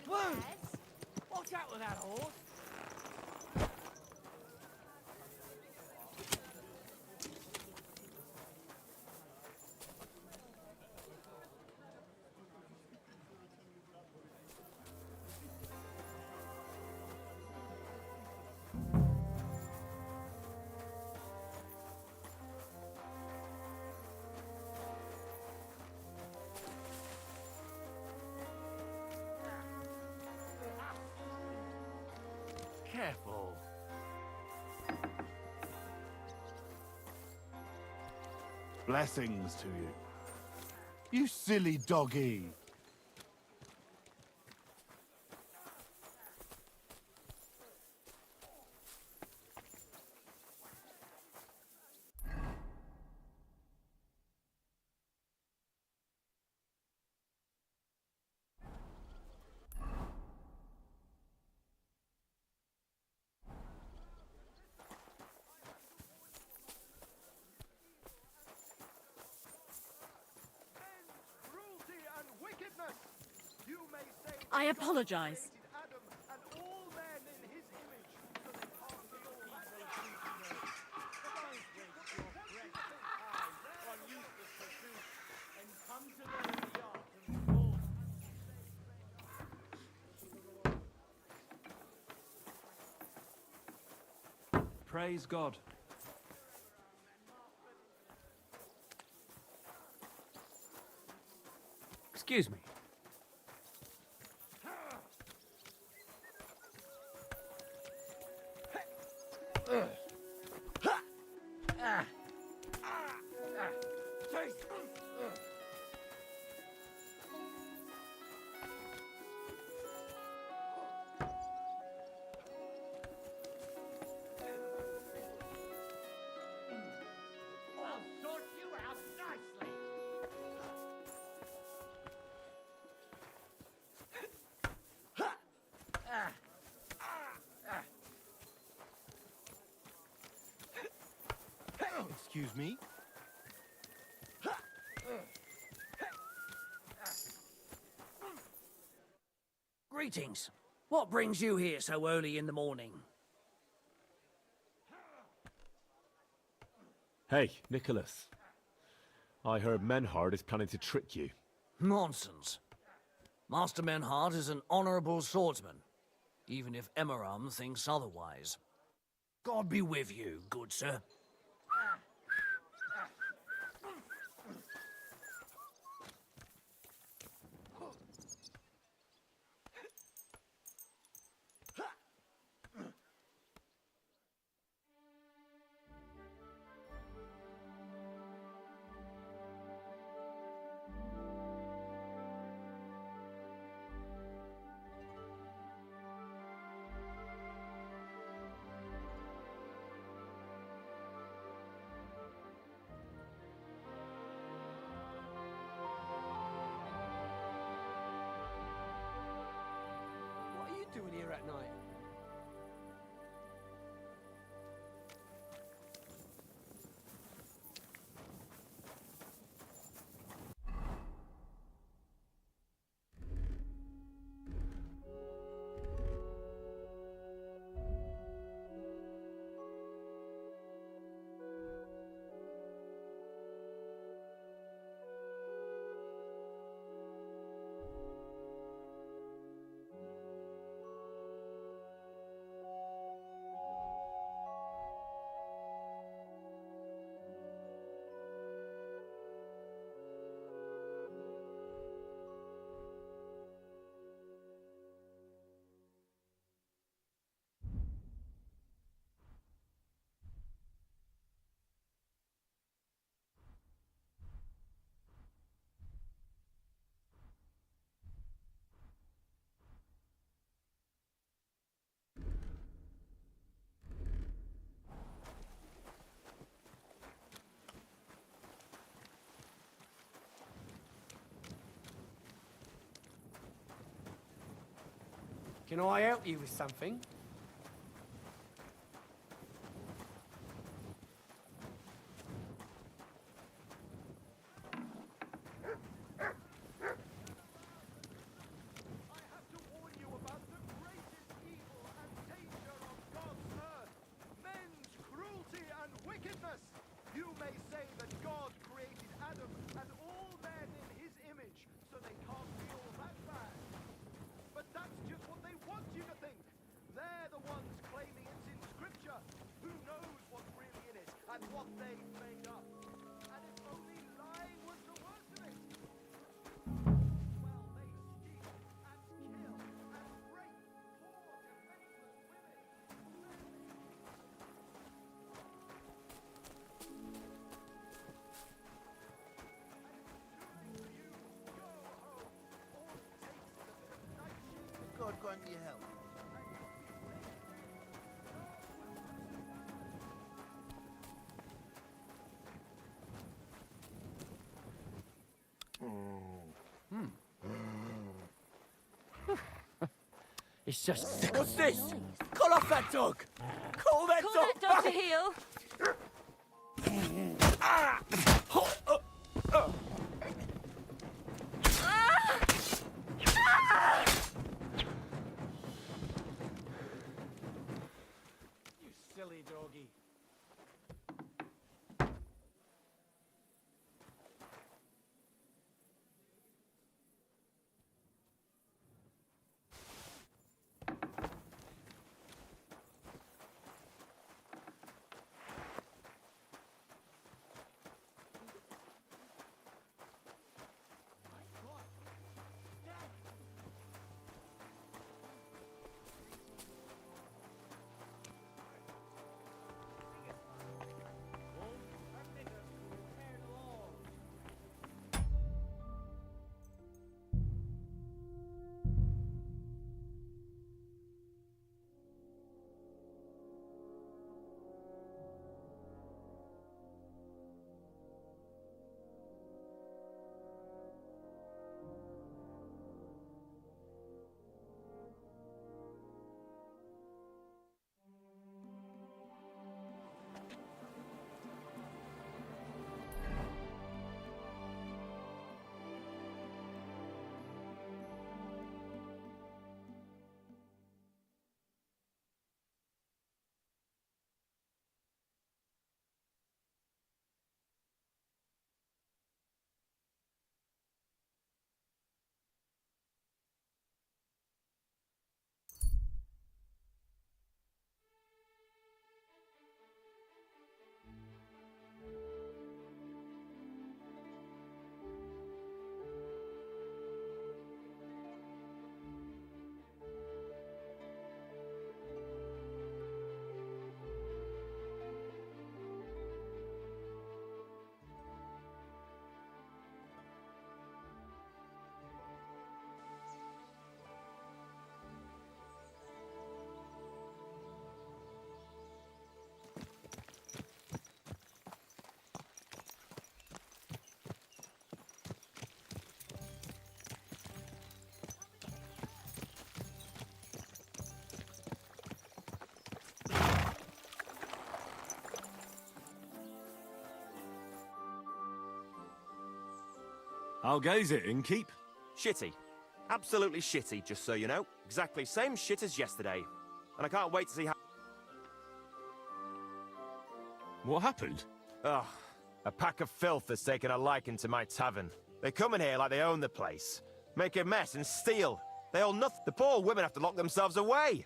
Woo! Watch out with that horse. Careful. Blessings to you. You silly doggy. Cruelty and wickedness! You may say I apologize. Adam and all men in his image, so they can't be all that On useless pursuits and come to learn the art of war. Praise God. Excuse me. I'll sort you out nicely. Excuse me? Greetings. What brings you here so early in the morning? Hey, Nicholas. I heard Menhard is planning to trick you. Nonsense. Master Menhard is an honorable swordsman, even if Emaram thinks otherwise. God be with you, good sir. What are you doing here at night? Can I help you with something? I'm going to your help. It's just... What's this? Call off that dog! Call that Call dog! that dog to heel. You silly doggy. How goes it, Innkeep? Shitty. Absolutely shitty, just so you know. Exactly same shit as yesterday. And I can't wait to see how... What happened? Ugh. A pack of filth has taken a liking to my tavern. They come in here like they own the place. Make a mess and steal. They all nothing. The poor women have to lock themselves away.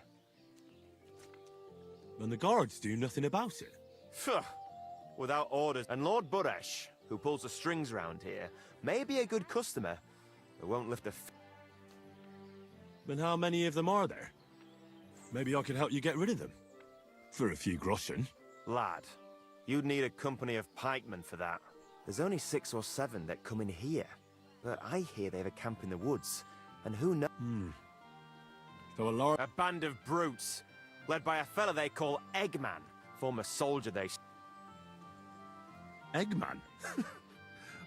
And the guards do nothing about it. Phew. Without orders. And Lord Buresh, who pulls the strings round here, may be a good customer, but won't lift a But how many of them are there? Maybe I could help you get rid of them. For a few groschen. Lad, you'd need a company of pikemen for that. There's only 6 or 7 that come in here. But I hear they have a camp in the woods. And who knows? So a large... A band of brutes, led by a fella they call Eggman. Former soldier they... Eggman?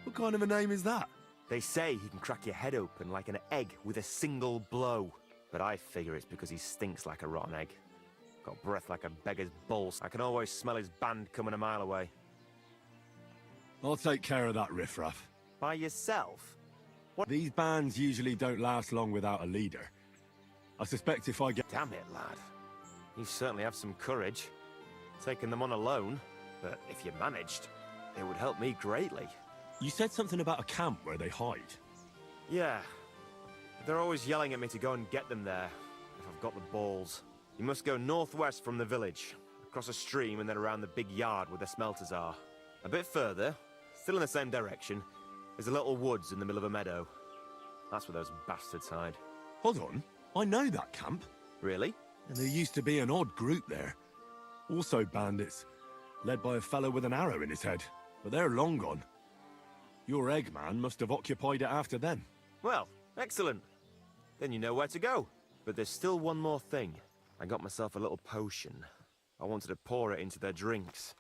What kind of a name is that? They say he can crack your head open like an egg with a single blow. But I figure it's because he stinks like a rotten egg. Got breath like a beggar's balls. I can always smell his band coming a mile away. I'll take care of that riffraff. By yourself? These bands usually don't last long without a leader. I suspect if I get... Damn it, lad. You certainly have some courage. Taking them on alone. But if you managed, it would help me greatly. You said something about a camp where they hide. Yeah. They're always yelling at me to go and get them there, if I've got the balls. You must go northwest from the village, across a stream and then around the big yard where the smelters are. A bit further, still in the same direction, is a little woods in the middle of a meadow. That's where those bastards hide. Hold on. I know that camp. Really? And there used to be an odd group there. Also bandits, led by a fellow with an arrow in his head. But they're long gone. Your Eggman must have occupied it after them. Well, excellent. Then you know where to go. But there's still one more thing. I got myself a little potion. I wanted to pour it into their drinks.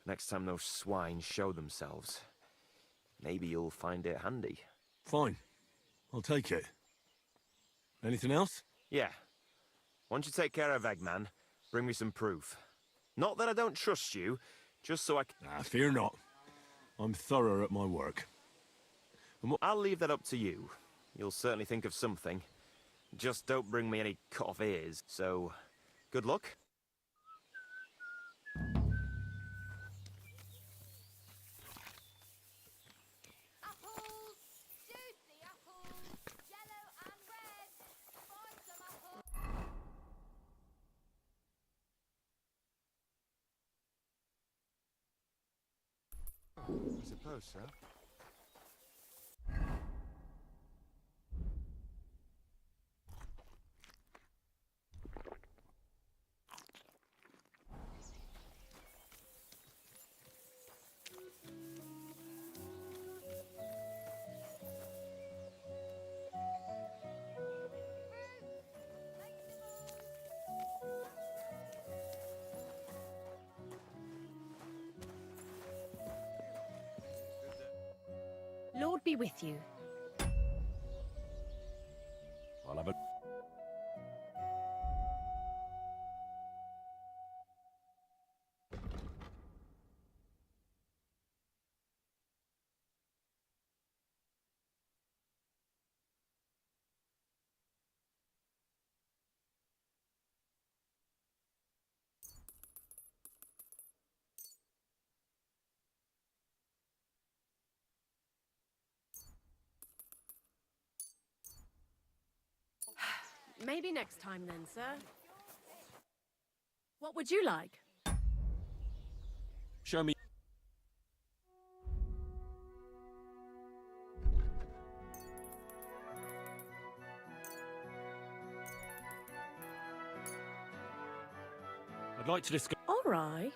Next time those swine show themselves. Maybe you'll find it handy. Fine. I'll take it. Anything else? Yeah. Once you take care of Eggman, bring me some proof. Not that I don't trust you, just so I can... Ah, fear not. I'm thorough at my work. I'll leave that up to you. You'll certainly think of something. Just don't bring me any cut-off ears, so... good luck. Apples! Juicy apples! Yellow and red! Buy some apples! I suppose so. Lord be with you. I'll have a... Maybe next time then, sir. What would you like? Show me... I'd like to discuss... All right.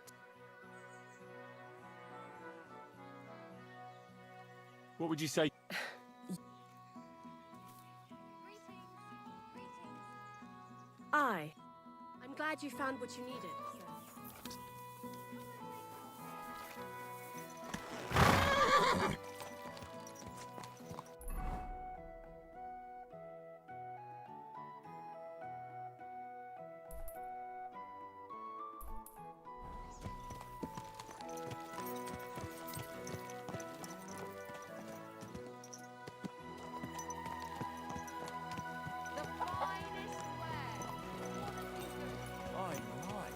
What would you say? Aye. I'm glad you found what you needed. The finest way! Aye, aye.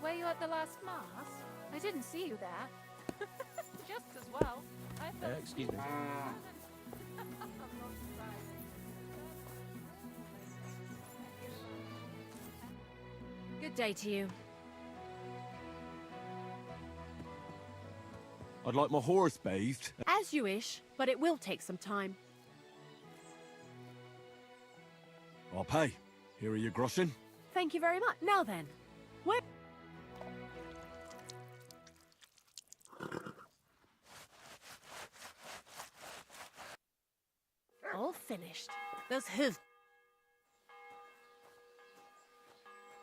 Were you at the last mass? I didn't see you there. Just as well. I thought Excuse me. Good day to you. I'd like my horse bathed. As you wish, but it will take some time. I'll pay. Here are your groschen. Thank you very much. Now then, where... All finished. Those hooves.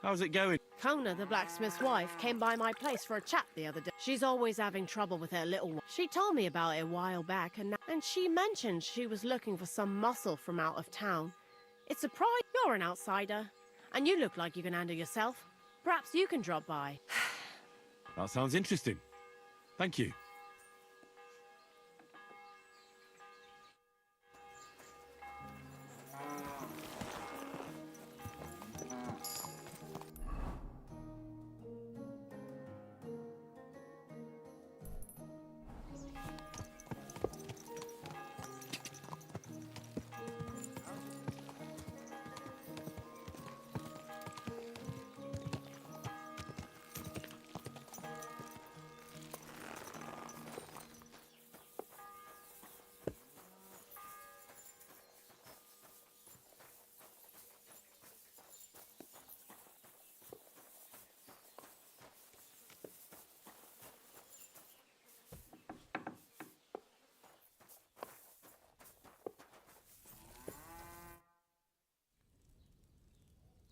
How's it going? Kona, the blacksmith's wife, came by my place for a chat the other day. She's always having trouble with her little one. She told me about it a while back, and she mentioned she was looking for some muscle from out of town. It's a surprise you're an outsider, and you look like you can handle yourself. Perhaps you can drop by. That sounds interesting. Thank you.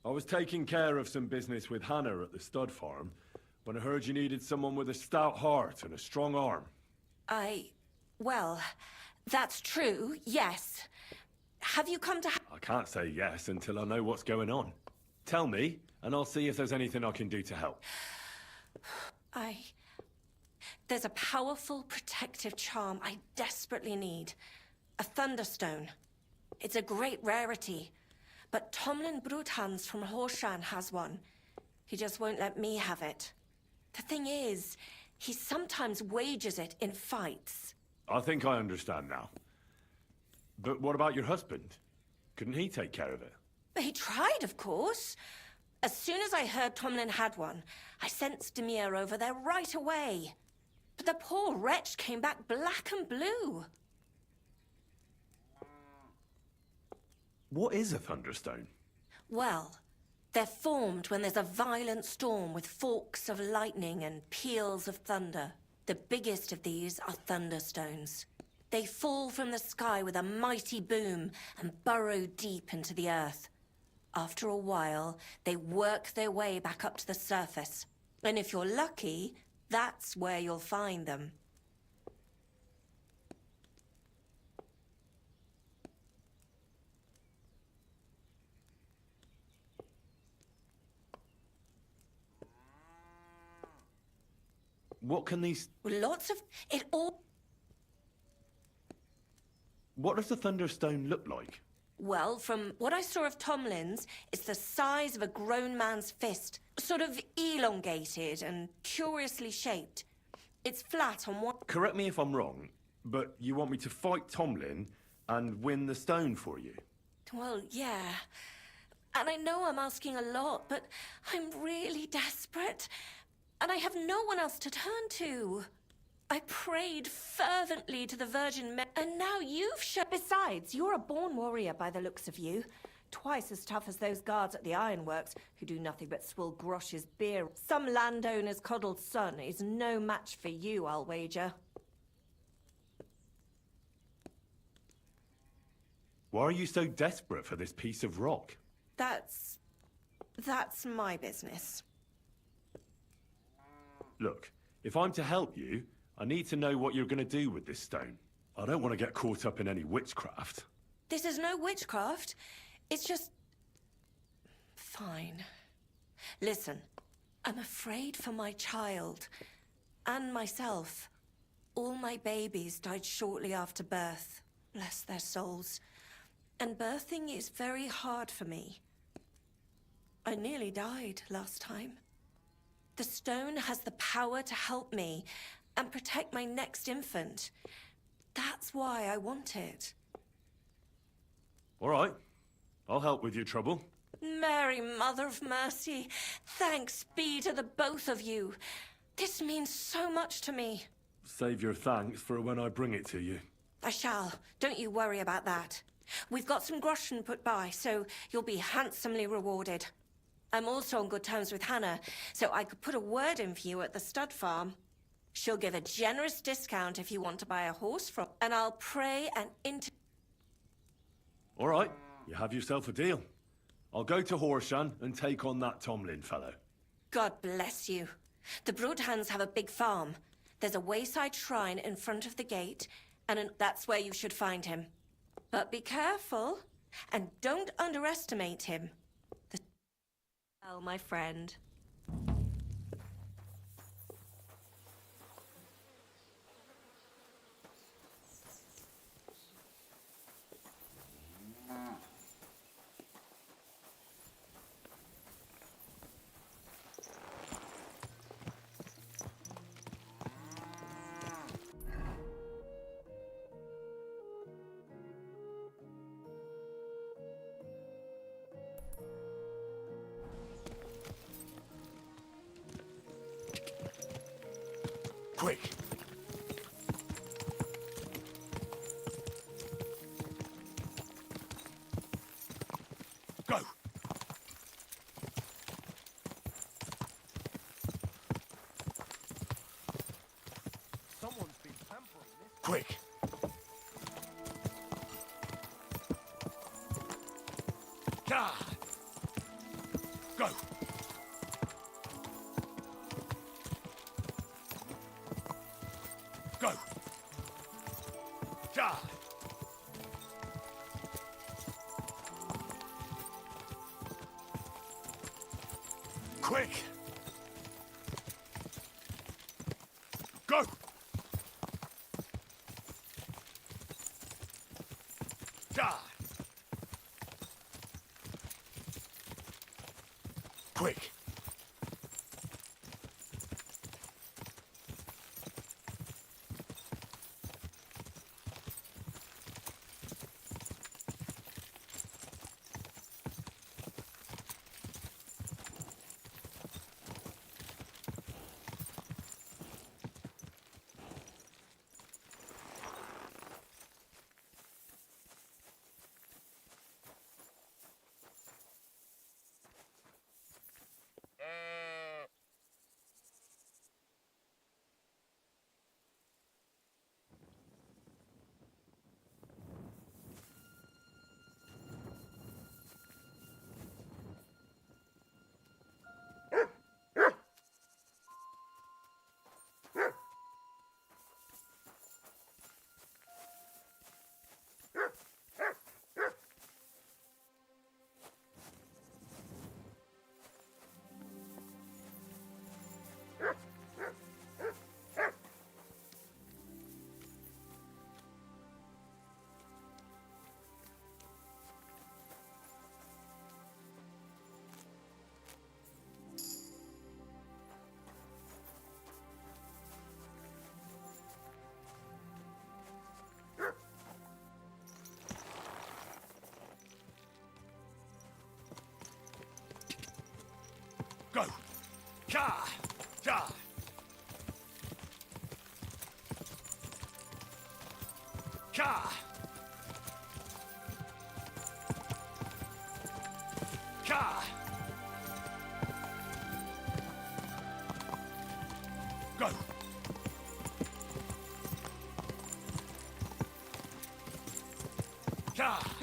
I was taking care of some business with Hannah at the stud farm when I heard you needed someone with a stout heart and a strong arm. Well, that's true, yes. Have you come to... I can't say yes until I know what's going on. Tell me, and I'll see if there's anything I can do to help. There's a powerful protective charm I desperately need. A Thunderstone. It's a great rarity. But Tomlin Bruthans from Horshan has one. He just won't let me have it. The thing is, he sometimes wages it in fights. I think I understand now. But what about your husband? Couldn't he take care of it? He tried, of course. As soon as I heard Tomlin had one, I sent Stamir over there right away. But the poor wretch came back black and blue. What is a Thunderstone? Well, they're formed when there's a violent storm with forks of lightning and peals of thunder. The biggest of these are Thunderstones. They fall from the sky with a mighty boom and burrow deep into the earth. After a while, they work their way back up to the surface. And if you're lucky, that's where you'll find them. What can these... Lots of... It all... What does the Thunderstone look like? Well, from what I saw of Tomlin's, it's the size of a grown man's fist. Sort of elongated and curiously shaped. It's flat on one... Correct me if I'm wrong, but you want me to fight Tomlin and win the stone for you? Well, yeah. And I know I'm asking a lot, but I'm really desperate. And I have no one else to turn to. I prayed fervently to the Virgin Mary, and now you've shown... Besides, you're a born warrior by the looks of you. Twice as tough as those guards at the ironworks, who do nothing but swill Grosh's beer. Some landowner's coddled son is no match for you, I'll wager. Why are you so desperate for this piece of rock? That's my business. Look, if I'm to help you, I need to know what you're going to do with this stone. I don't want to get caught up in any witchcraft. This is no witchcraft. It's just... Fine. Listen, I'm afraid for my child. And myself. All my babies died shortly after birth. Bless their souls. And birthing is very hard for me. I nearly died last time. The stone has the power to help me and protect my next infant. That's why I want it. All right. I'll help with your trouble. Mary, Mother of Mercy, thanks be to the both of you. This means so much to me. Save your thanks for when I bring it to you. I shall. Don't you worry about that. We've got some groschen put by, so you'll be handsomely rewarded. I'm also on good terms with Hannah, so I could put a word in for you at the stud farm. She'll give a generous discount if you want to buy a horse from... And I'll pray and All right, you have yourself a deal. I'll go to Horshan and take on that Tomlin fellow. God bless you. The Bruthans have a big farm. There's a wayside shrine in front of the gate, and that's where you should find him. But be careful, and don't underestimate him. Well, my friend. Quick! Go! Someone's been tampering this. Quick! God! Go! Go! Die! Quick! Go! Die! Quick! Go! Ka! Ja! Ka! Ka! Go! Ka!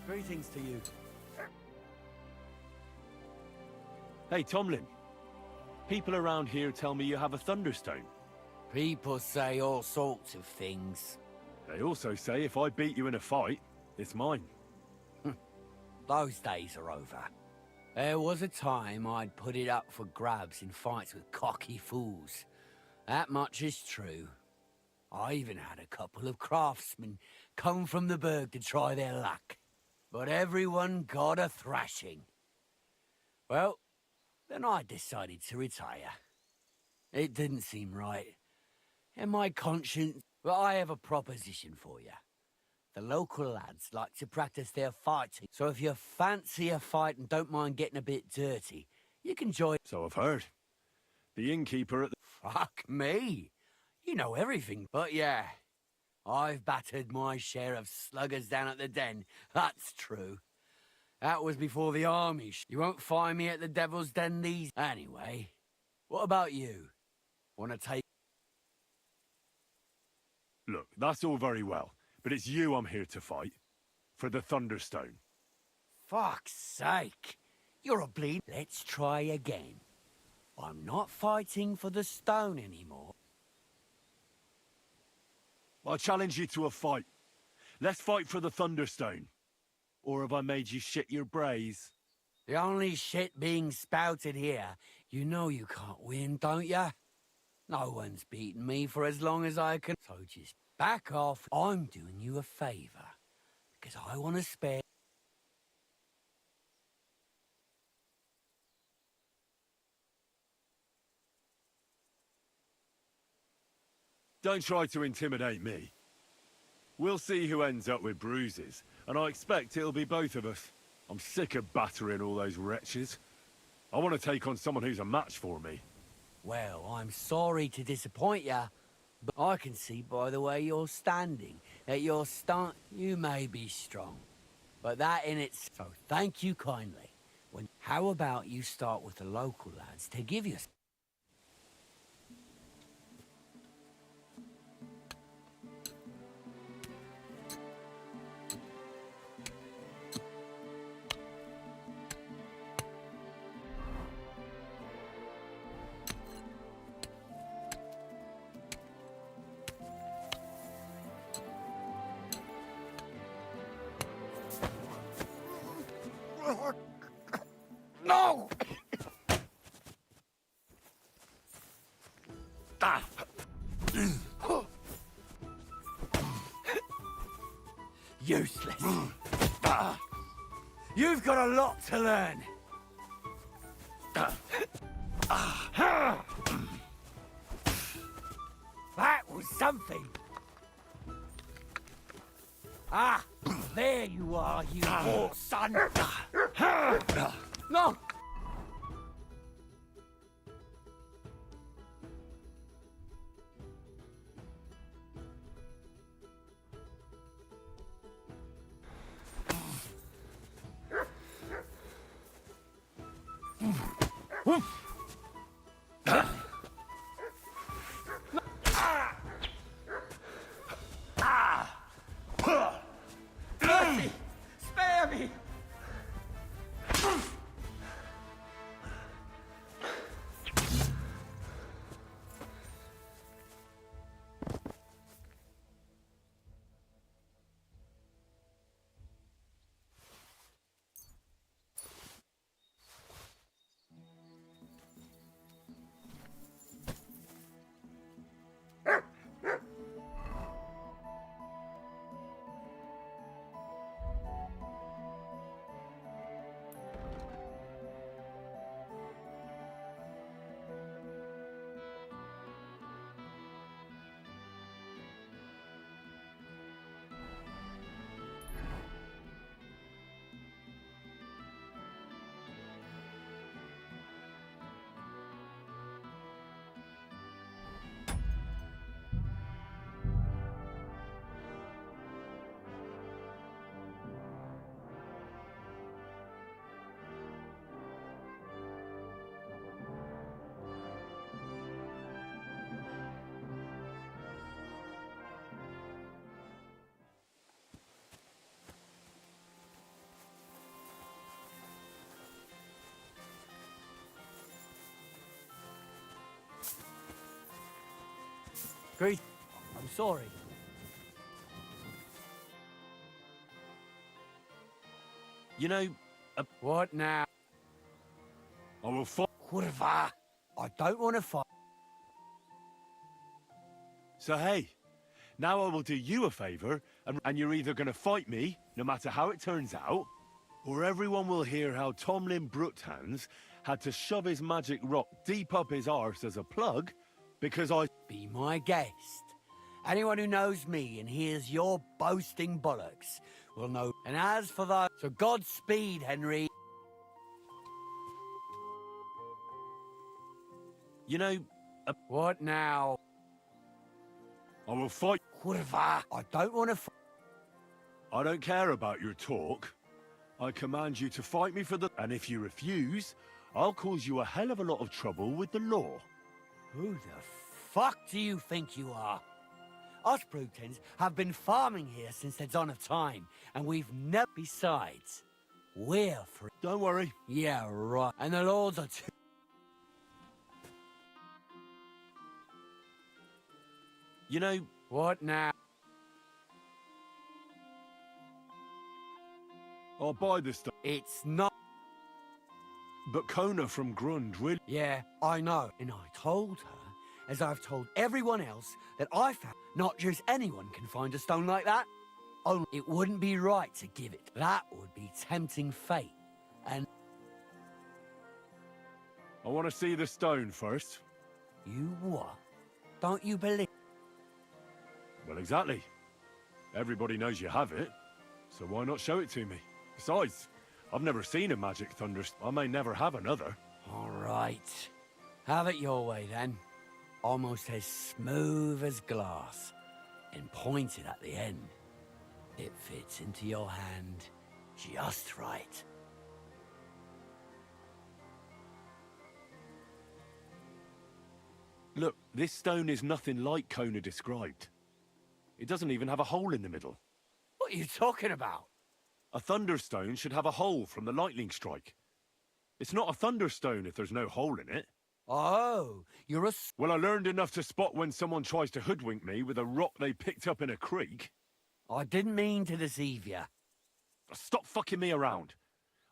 Greetings to you. Hey, Tomlin. People around here tell me you have a Thunderstone. People say all sorts of things. They also say if I beat you in a fight, it's mine. Those days are over. There was a time I'd put it up for grabs in fights with cocky fools. That much is true. I even had a couple of craftsmen come from the burg to try their luck. But everyone got a thrashing. Well, then I decided to retire. It didn't seem right. And my conscience... But I have a proposition for you. The local lads like to practice their fighting. So if you fancy a fight and don't mind getting a bit dirty, you can join... So I've heard. The innkeeper at the... Fuck me. You know everything. But yeah, I've battered my share of sluggers down at the den. That's true. That was before the army. You won't find me at the Devil's Den these... Anyway, what about you? Want to take... Look, that's all very well, but it's you I'm here to fight. For the Thunderstone. Fuck's sake. You're a bleed. Let's try again. I'm not fighting for the stone anymore. I challenge you to a fight. Let's fight for the Thunderstone. Or have I made you shit your brays? The only shit being spouted here, you know you can't win, don't ya? No one's beaten me for as long as I can. So just back off. I'm doing you a favour. Because I want to spare... Don't try to intimidate me. We'll see who ends up with bruises, and I expect it'll be both of us. I'm sick of battering all those wretches. I want to take on someone who's a match for me. Well, I'm sorry to disappoint ya, but I can see by the way you're standing that you may be strong. But that in its... So thank you kindly. How about you start with the local lads to give you... No! Useless. You've got a lot to learn. That was something. Ah, there you are, you poor son. No! Mercy! Spare me! Great. I'm sorry. You know... What now? I will fight... Kurva! I don't want to fight. So hey, now I will do you a favor, and you're either gonna fight me, no matter how it turns out, or everyone will hear how Tomlin Brookhands had to shove his magic rock deep up his arse as a plug, because I... Be my guest. Anyone who knows me and hears your boasting bollocks will know. And as for that, so Godspeed, Henry. You know, What now? I will fight. Kurva. I don't want to. I don't care about your talk. I command you to fight me for the... And if you refuse, I'll cause you a hell of a lot of trouble with the law. Who the fuck do you think you are? Us Brutons have been farming here since the dawn of time, and we've never... Besides, we're free. Don't worry. Yeah, right. And the lords are too... You know, What now? I'll buy this stuff. It's not... But Kona from Grund really... Yeah, I know. And I told her, as I've told everyone else, that I found not just anyone can find a stone like that. Only it wouldn't be right to give it. That would be tempting fate. And I want to see the stone first. you what? Don't you believe? Well, exactly. Everybody knows you have it, so why not show it to me? Besides, I've never seen a magic thunder... I may never have another. All right. Have it your way, then. Almost as smooth as glass, and pointed at the end. It fits into your hand just right. Look, this stone is nothing like Kona described. It doesn't even have a hole in the middle. What are you talking about? A thunderstone should have a hole from the lightning strike. It's not a thunderstone if there's no hole in it. Oh, you're a... Well, I learned enough to spot when someone tries to hoodwink me with a rock they picked up in a creek. I didn't mean to deceive you. Stop fucking me around.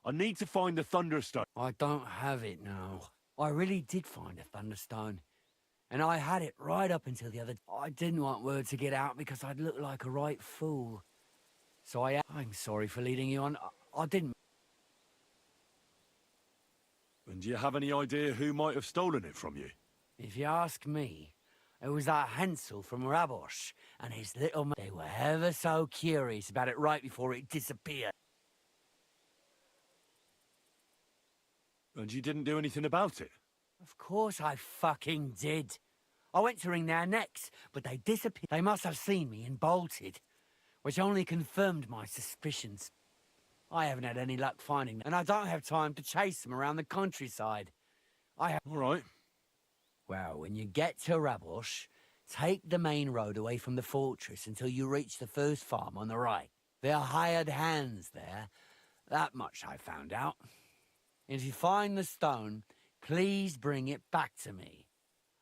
I need to find the thunderstone. I don't have it now. I really did find a thunderstone. And I had it right up until the other... I didn't want word to get out because I'd look like a right fool. So I'm sorry for leading you on. I didn't... And do you have any idea who might have stolen it from you? If you ask me, it was that Hansel from Rabosh and his little... They were ever so curious about it right before it disappeared. And you didn't do anything about it? Of course I fucking did. I went to wring their necks, but they disappeared. They must have seen me and bolted, which only confirmed my suspicions. I haven't had any luck finding them, and I don't have time to chase them around the countryside. All right. Well, when you get to Rabosh, take the main road away from the fortress until you reach the first farm on the right. There are hired hands there. That much I found out. And if you find the stone, please bring it back to me.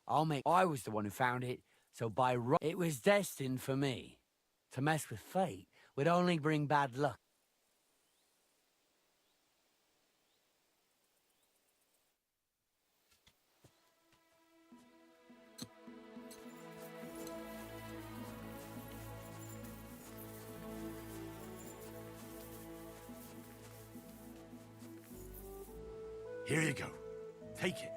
I was the one who found it, so by right, it was destined for me. To mess with fate would only bring bad luck. Here you go. Take it.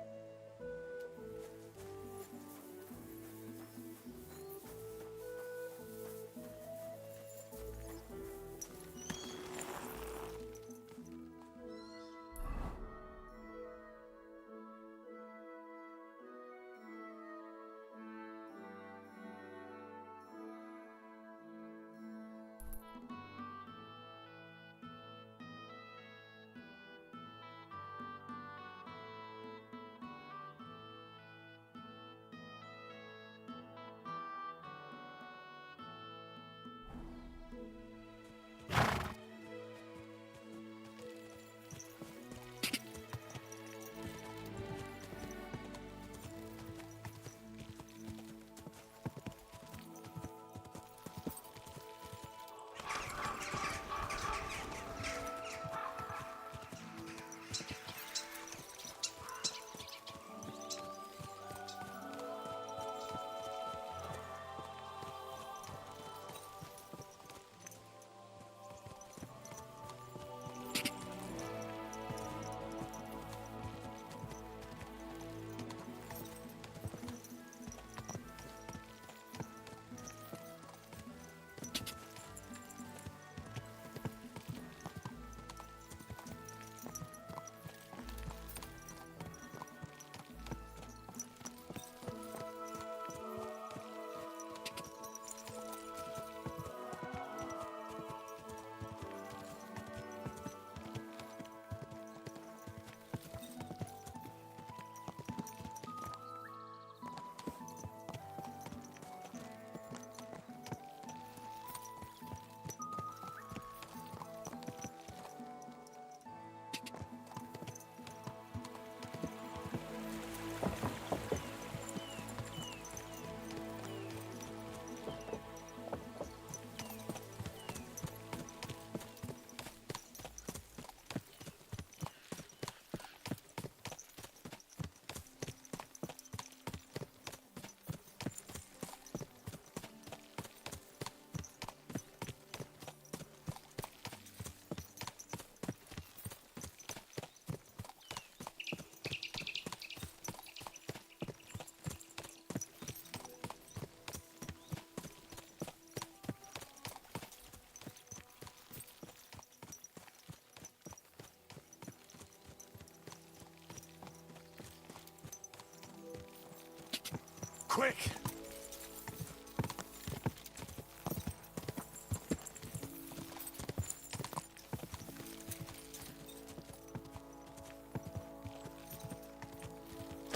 quick!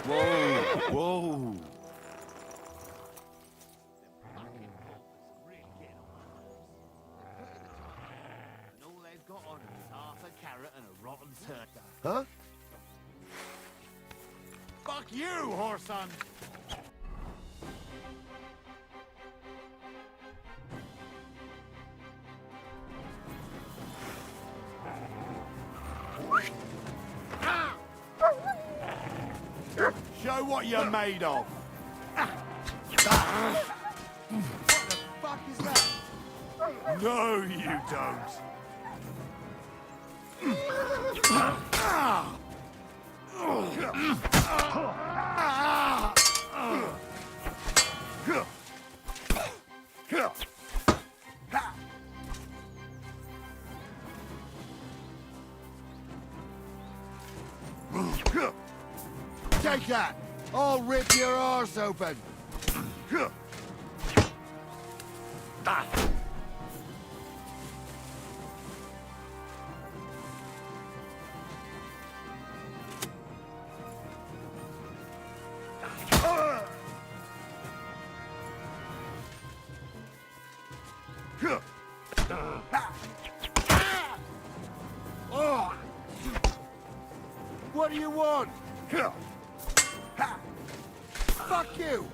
Whoa! Whoa! And all they've got on them is half a carrot and a rotten turkey. Huh? Fuck you, whoreson! Show what you're made of. What the fuck is that? No, you don't. Take that! I'll rip your arse open! What do you want? Fuck you!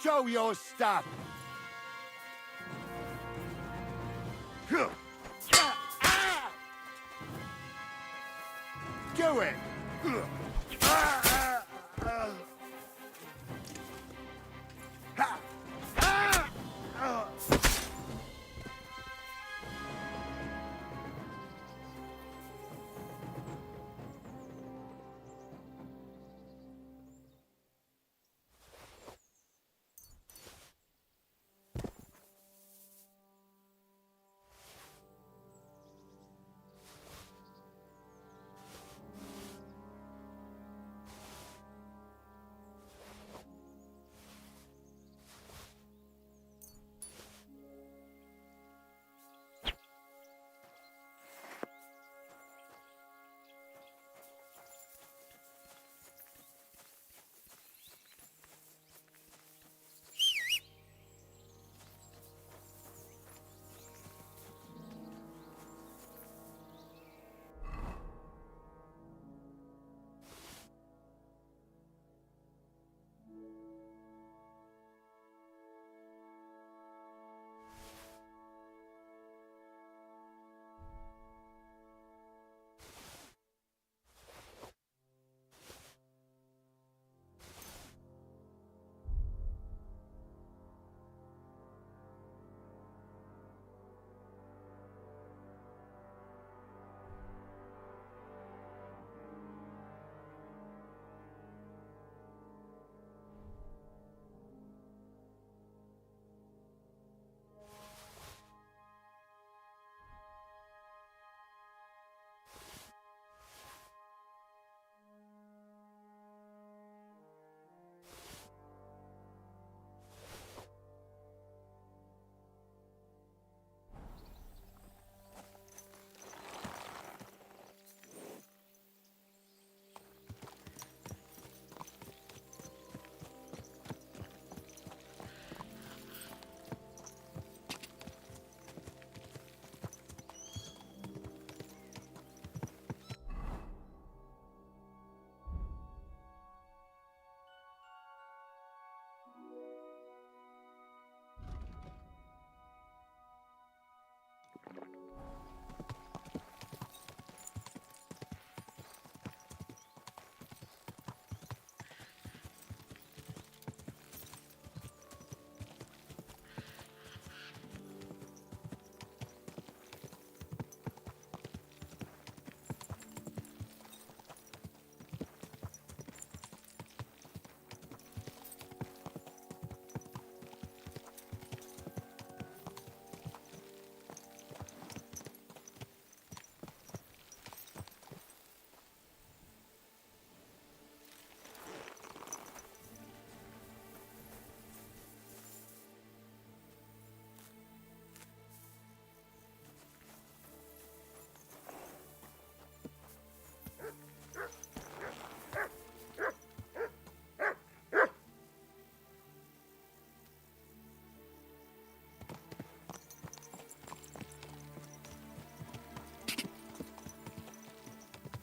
Show your stuff! Do it!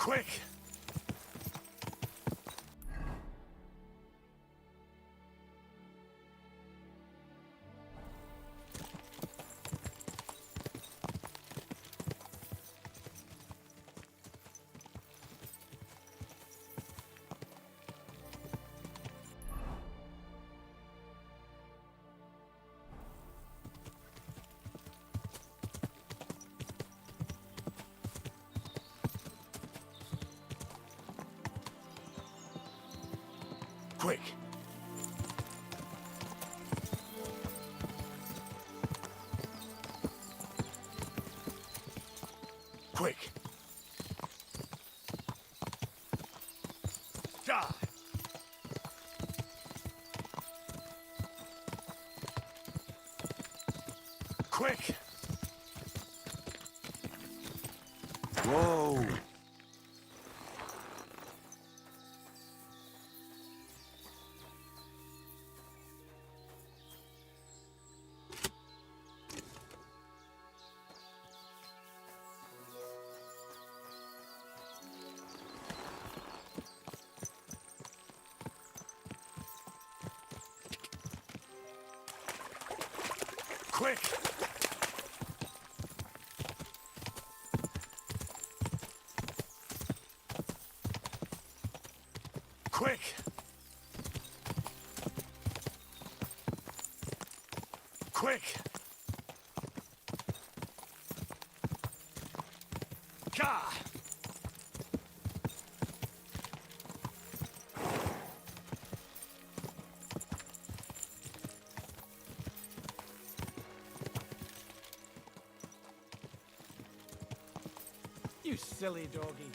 Quick! Quick! Quick! Die! Quick! Whoa! Quick! Quick! Quick! Gah! You silly doggy.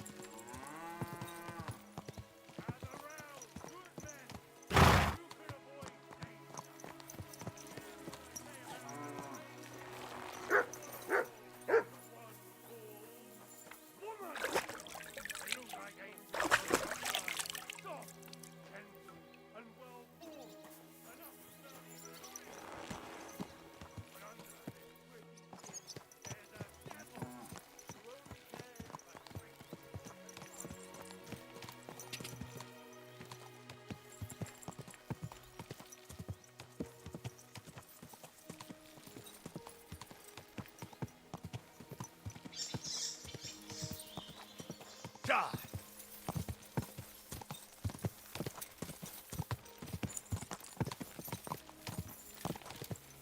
Die!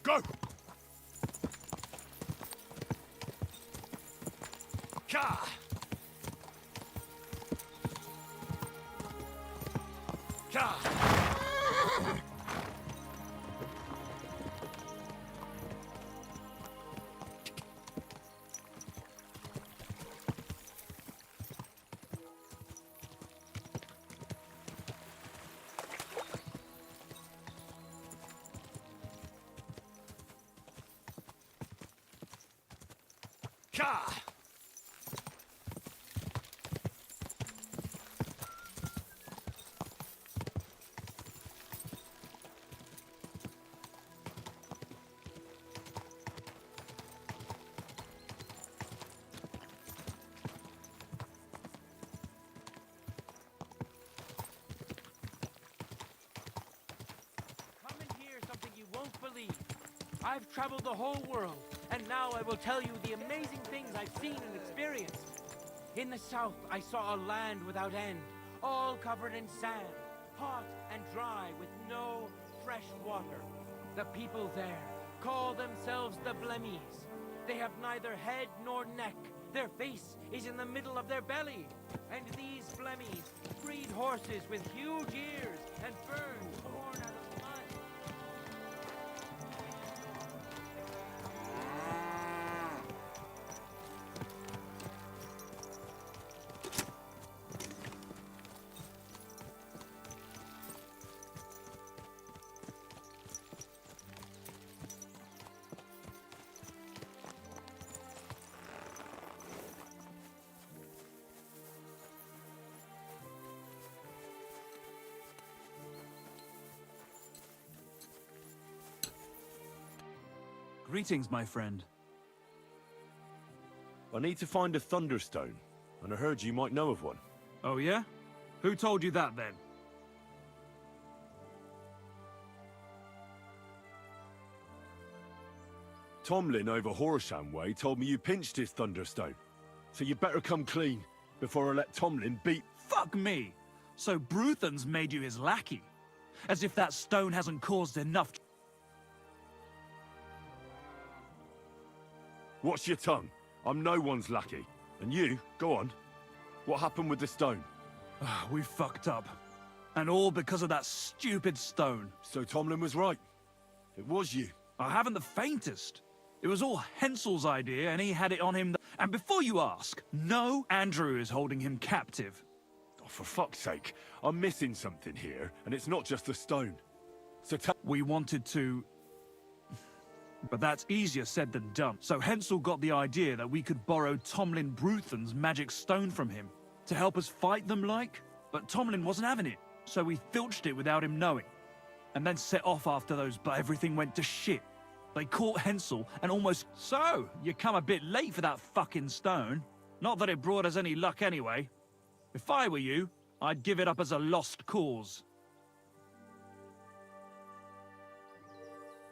Go! Gah! Gah! Gah! Come and hear something you won't believe. I've traveled the whole world, and now I will tell you the amazing things I've seen and experienced. In the south, I saw a land without end, all covered in sand, hot and dry with no fresh water. The people there call themselves the Blemmies. They have neither head nor neck. Their face is in the middle of their belly. And these Blemmies breed horses with huge ears and burns born out of mud. Greetings, my friend. I need to find a Thunderstone. and I heard you might know of one. Oh, yeah? Who told you that, then? Tomlin over Horsham Way told me you pinched his Thunderstone. So you better come clean before I let Tomlin beat... Fuck me! So Bruthan's made you his lackey? As if that stone hasn't caused enough... Watch your tongue. I'm no one's lackey. And you, go on. What happened with the stone? We fucked up. And all because of that stupid stone. So Tomlin was right. It was you. I haven't the faintest. It was all Hensel's idea, and he had it on him. And before you ask, no, Andrew is holding him captive. Oh, for fuck's sake. I'm missing something here, and it's not just the stone. So we wanted to... But that's easier said than done. So Hensel got the idea that we could borrow Tomlin Bruthan's magic stone from him to help us fight them, like. But Tomlin wasn't having it, so we filched it without him knowing. And then set off after those, but everything went to shit. They caught Hensel and almost... So, you come a bit late for that fucking stone. Not that it brought us any luck anyway. If I were you, I'd give it up as a lost cause.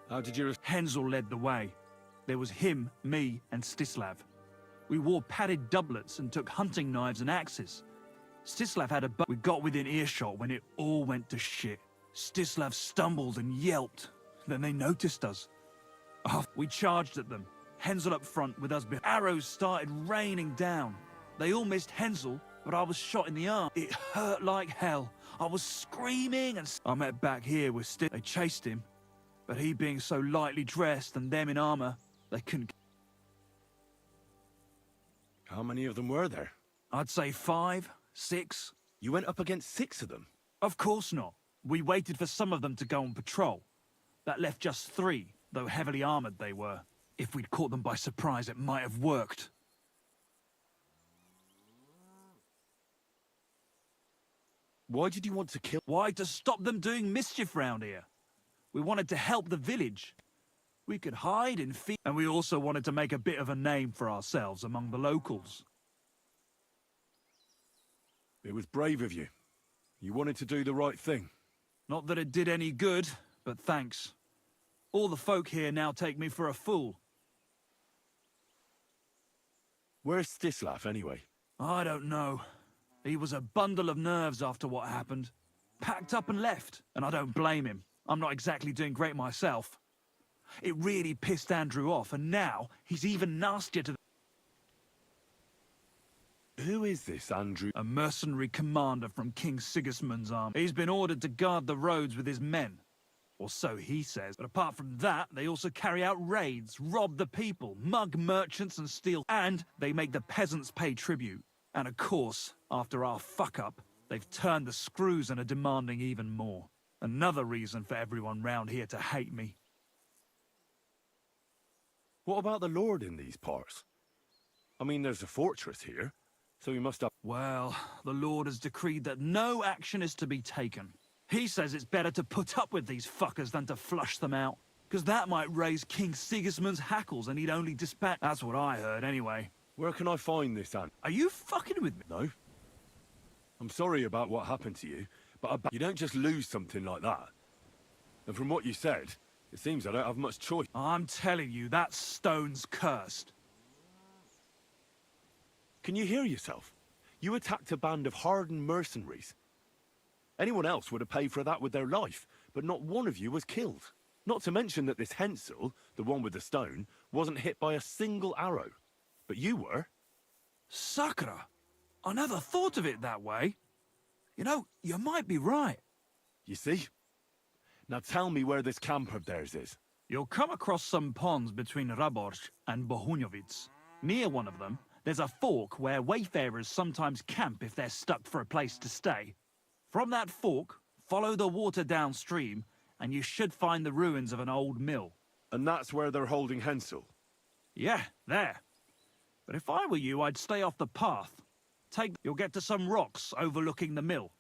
How did you... Hensel led the way. There was him, me, and Stislav. We wore padded doublets and took hunting knives and axes. Stislav had a we got within earshot when it all went to shit. Stislav stumbled and yelped. Then they noticed us. Oh, we charged at them. Hensel up front with us behind. Arrows started raining down. They all missed Hensel, but I was shot in the arm. It hurt like hell. I was screaming and... I met back here with Stislav. They chased him, but he being so lightly dressed and them in armor, they couldn't... How many of them were there? I'd say 5, 6. You went up against 6 of them? Of course not. We waited for some of them to go on patrol. That left just 3, though heavily armored they were. If we'd caught them by surprise, it might have worked. Why did you want to kill... Why? To stop them doing mischief round here. We wanted to help the village. We could hide and feed, and we also wanted to make a bit of a name for ourselves among the locals. It was brave of you. You wanted to do the right thing. Not that it did any good, but thanks. All the folk here now take me for a fool. Where's Stislav, anyway? I don't know. He was a bundle of nerves after what happened. Packed up and left, and I don't blame him. I'm not exactly doing great myself. It really pissed Andrew off, and now he's even nastier to... Who is this, Andrew? A mercenary commander from King Sigismund's army. He's been ordered to guard the roads with his men. Or so he says. But apart from that, they also carry out raids, rob the people, mug merchants and steal... And they make the peasants pay tribute. And of course, after our fuck-up, they've turned the screws and are demanding even more. Another reason for everyone round here to hate me. What about the Lord in these parts? I mean, there's a fortress here, so we must have... Well, the Lord has decreed that no action is to be taken. He says it's better to put up with these fuckers than to flush them out, because that might raise King Sigismund's hackles and he'd only dispatch... That's what I heard, anyway. Where can I find this, Ant? Are you fucking with me? No. I'm sorry about what happened to you, but you don't just lose something like that. And from what you said, it seems I don't have much choice. I'm telling you, that stone's cursed. Can you hear yourself? You attacked a band of hardened mercenaries. Anyone else would have paid for that with their life, but not one of you was killed. Not to mention that this Hensel, the one with the stone, wasn't hit by a single arrow. But you were. Sakura! I never thought of it that way. You know, you might be right. You see? Now tell me where this camp of theirs is. You'll come across some ponds between Raborj and Bohunjovic. Near one of them, there's a fork where wayfarers sometimes camp if they're stuck for a place to stay. From that fork, follow the water downstream, and you should find the ruins of an old mill. And that's where they're holding Hensel? Yeah, there. But if I were you, I'd stay off the path. You'll get to some rocks overlooking the mill.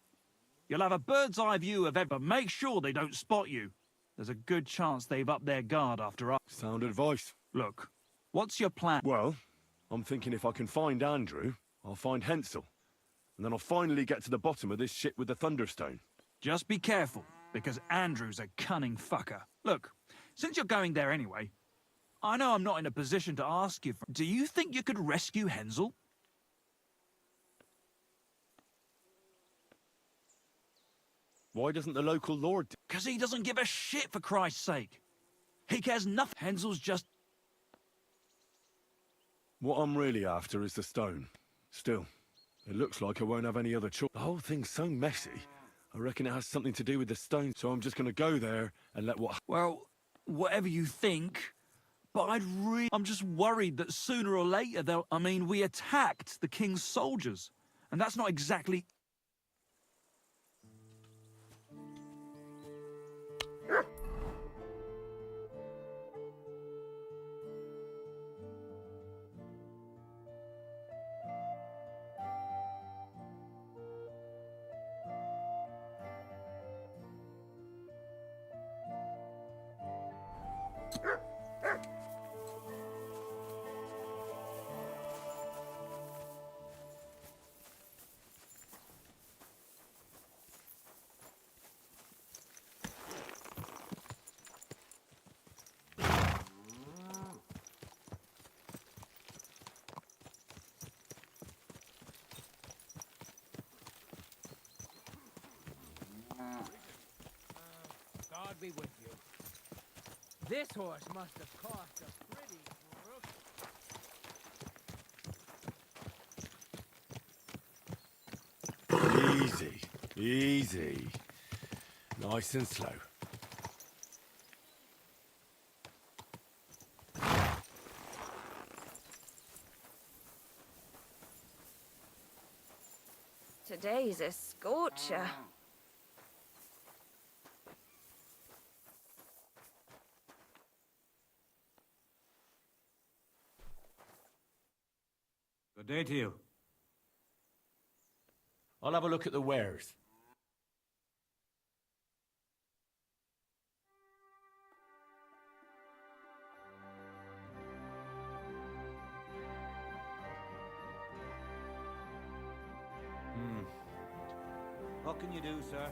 You'll have a bird's eye view of everything, but make sure they don't spot you. There's a good chance they've upped their guard after all. Sound advice. Look, what's your plan? Well, I'm thinking if I can find Andrew, I'll find Hensel, and then I'll finally get to the bottom of this shit with the Thunderstone. Just be careful, because Andrew's a cunning fucker. Look, since you're going there anyway, I know I'm not in a position to ask you for... Do you think you could rescue Hensel? Why doesn't the local lord... Because he doesn't give a shit, for Christ's sake. He cares nothing. Hensel's just... What I'm really after is the stone. Still, it looks like I won't have any other choice. The whole thing's so messy. I reckon it has something to do with the stone, so I'm just gonna go there and let what... Well, whatever you think, but I'm just worried that sooner or later they'll... I mean, we attacked the king's soldiers, and that's not exactly... God be with you. This horse must have cost a pretty brook. Easy, easy. Nice and slow. Today's a scorcher. Good day to you. I'll have a look at the wares. What can you do, sir?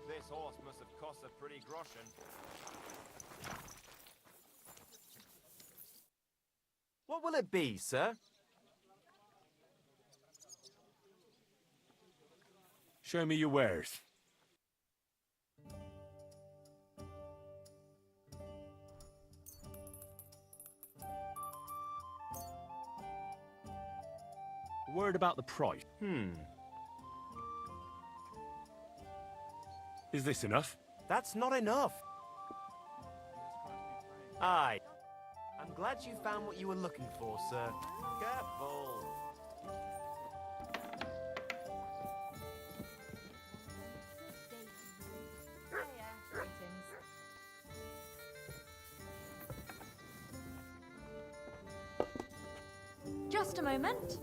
This horse must have cost a pretty groschen. What will it be, sir? Show me your wares. A word about the price. Is this enough? That's not enough. Aye. I'm glad you found what you were looking for, sir. Careful. Just a moment.